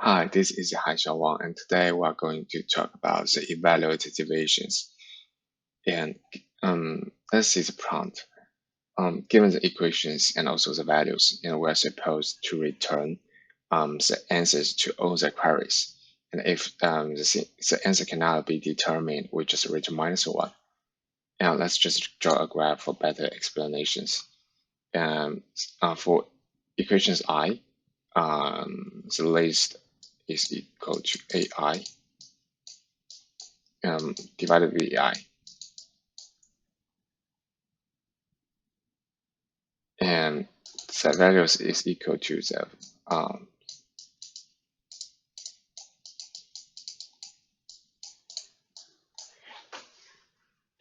Hi, this is Haisha Wang, and today we are going to talk about the evaluated deviations. And let's see the prompt. Given the equations and also the values, and we're supposed to return the answers to all the queries. And if the answer cannot be determined, we just return -1. Now let's just draw a graph for better explanations. For equations I, the list is equal to AI divided by AI. And the values is equal to the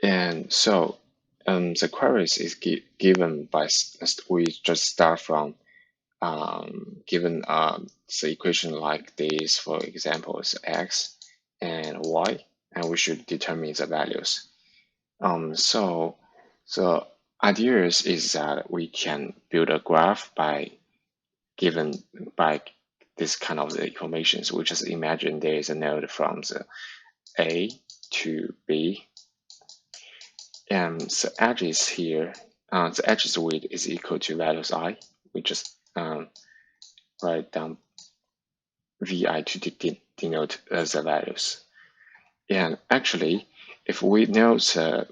and so the queries is given by we just start from given the equation like this, for example, is x and y, and we should determine the values. So the idea is that we can build a graph by this kind of information. So we just imagine there is a node from the A to B, and the edges here, the edges width is equal to values I. We just write down VI to denote the values. And actually, if we know the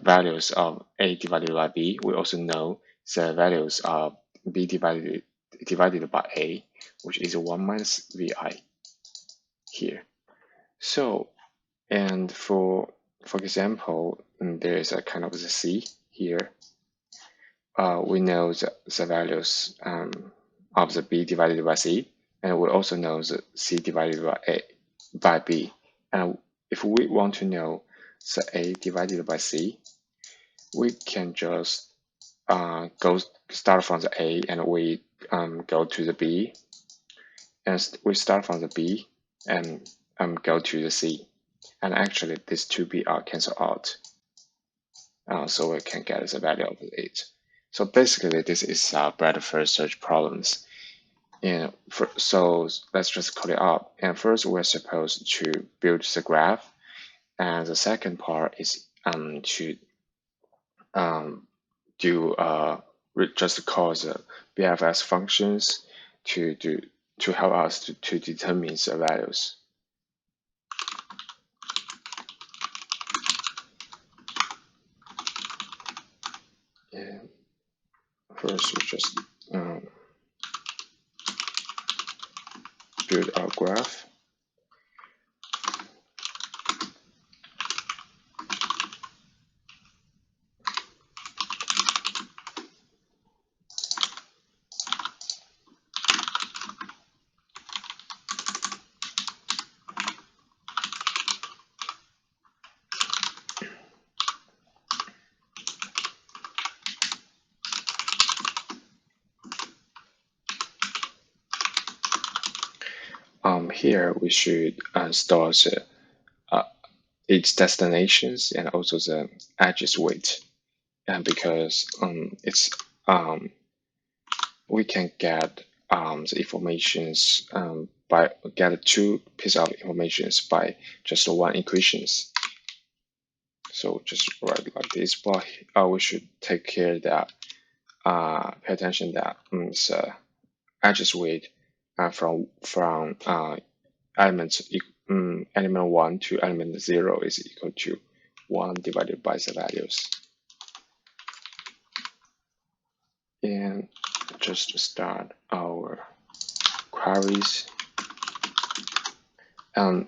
values of A divided by B, we also know the values of B divided by A, which is 1 minus VI here. So, and for example, there is a kind of the C here. We know the values of the B divided by C, and we also know the C divided by B. And if we want to know the A divided by C, we can just start from the A and we go to the B, and we start from the B and go to the C. And actually, these two B are cancelled out, so we can get the value of it. So basically, this is breadth first search problems. And so let's just call it up. And first, we're supposed to build the graph, and the second part is to just call the BFS functions to help us to determine the values. And first, we just build our graph. Here we should store its destinations and also the edges width, and because we can get the informations by get two pieces of informations by just one equations. So just write like this, but we should take care that pay attention that the edges width from element 1 to element 0 is equal to 1 divided by the values. And just start our queries.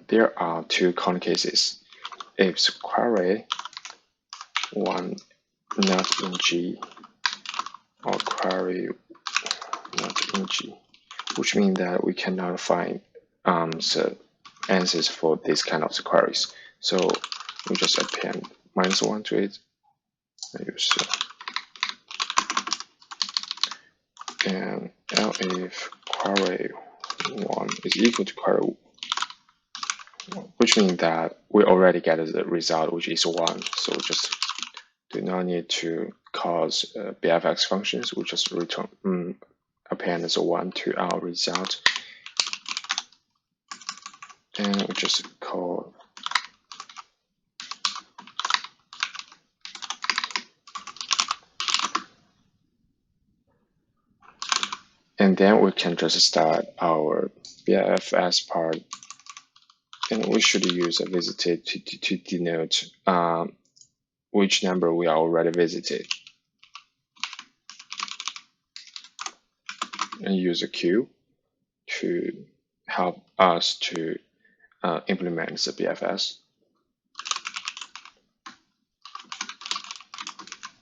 There are two corner cases. If the query 1 not in G or query not in G, which means that we cannot find the answers for this kind of queries. So we just append -1 to it. And now if query 1 is equal to query 1, which means that we already get the result, which is 1. So just do not need to call BFS functions. We just return append the 1 to our result. and we just call and then we can just start our BFS part, and we should use a visited to denote which number we already visited, and use a queue to help us to implement the BFS.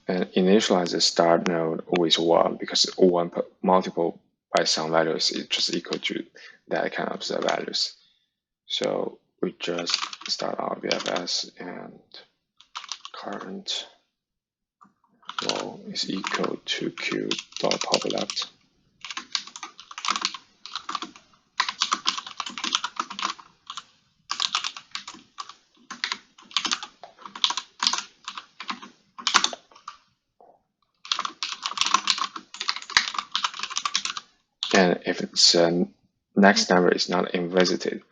And initialize the start node with 1 because 1 multiple by some values is just equal to that kind of the values. So we just start our BFS and current row is equal to q.popLeft. And if its next number is not invisited,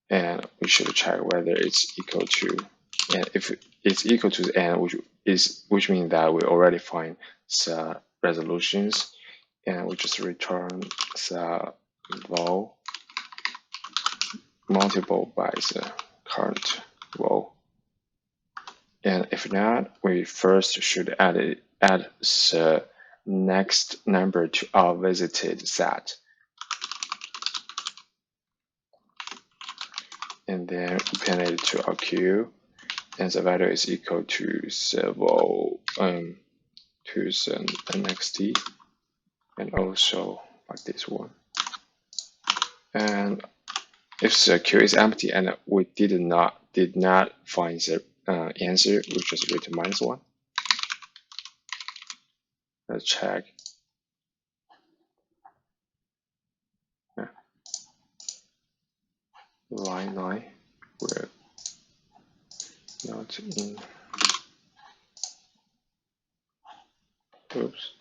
and we should check whether it's equal to, and if it's equal to the n, which means that we already find the resolutions, and we just return the row multiple by the current row. And if not, we first should add the next number to our visited set. And then append it to our queue, and the value is equal to the row to the NXT, and also like this one. And if the queue is empty and we did not find the answer, we just return -1. Let's check. Line 9 we're not in. Oops.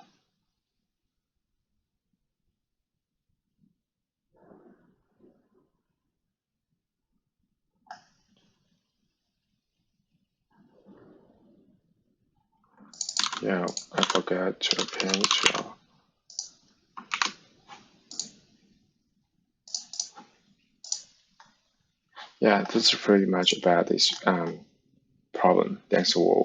Yeah, I forgot to append to our. Yeah, that's pretty much about this problem. Thanks for watching.